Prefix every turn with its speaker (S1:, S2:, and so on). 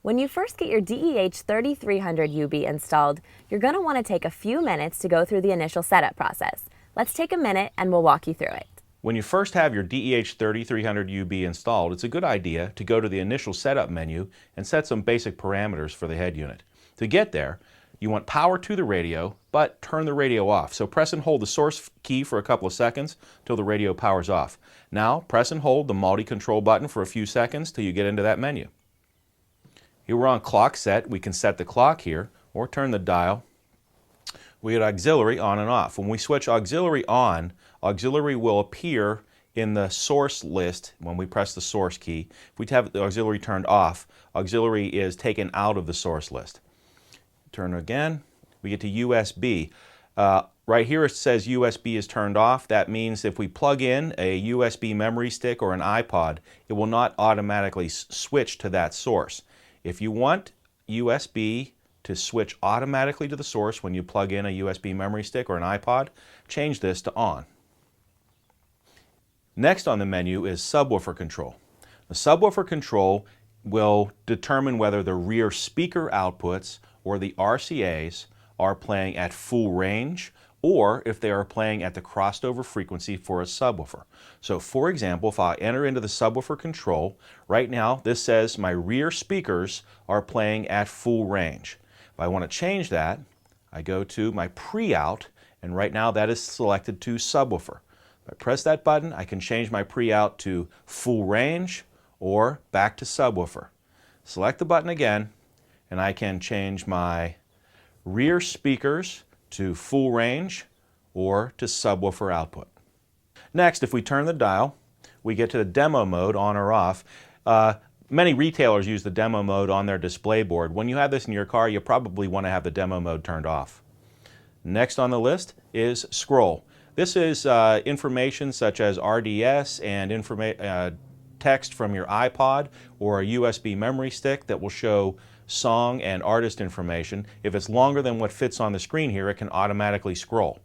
S1: When you first get your DEH-3300UB installed, you're going to want to take a few minutes to go through the initial setup process. Let's take a minute and we'll walk you through it.
S2: When you first have your DEH-3300UB installed, it's a good idea to go to the initial setup menu and set some basic parameters for the head unit. To get there, you want power to the radio, but turn the radio off. So press and hold the source key for a couple of seconds till the radio powers off. Now press and hold the multi-control button for a few seconds till you get into that menu. Here we're on clock set. We can set the clock here or turn the dial. We get auxiliary on and off. When we switch auxiliary on, auxiliary will appear in the source list when we press the source key. If we have the auxiliary turned off, auxiliary is taken out of the source list. Turn again, we get to USB. Right here it says USB is turned off. That means if we plug in a USB memory stick or an iPod, it will not automatically switch to that source. If you want USB to switch automatically to the source when you plug in a USB memory stick or an iPod, change this to on. Next on the menu is subwoofer control. The subwoofer control will determine whether the rear speaker outputs or the RCAs are playing at full range or if they are playing at the crossed over frequency for a subwoofer. So for example, if I enter into the subwoofer control, right now this says my rear speakers are playing at full range. If I want to change that, I go to my pre-out, and right now that is selected to subwoofer. If I press that button, I can change my pre-out to full range or back to subwoofer. Select the button again, and I can change my rear speakers to full range or to subwoofer output. Next, if we turn the dial, we get to the demo mode, on or off. Many retailers use the demo mode on their display board. When you have this in your car, you probably want to have the demo mode turned off. Next on the list is scroll. This is information such as RDS and text from your iPod or a USB memory stick that will show song and artist information. If it's longer than what fits on the screen here, it can automatically scroll.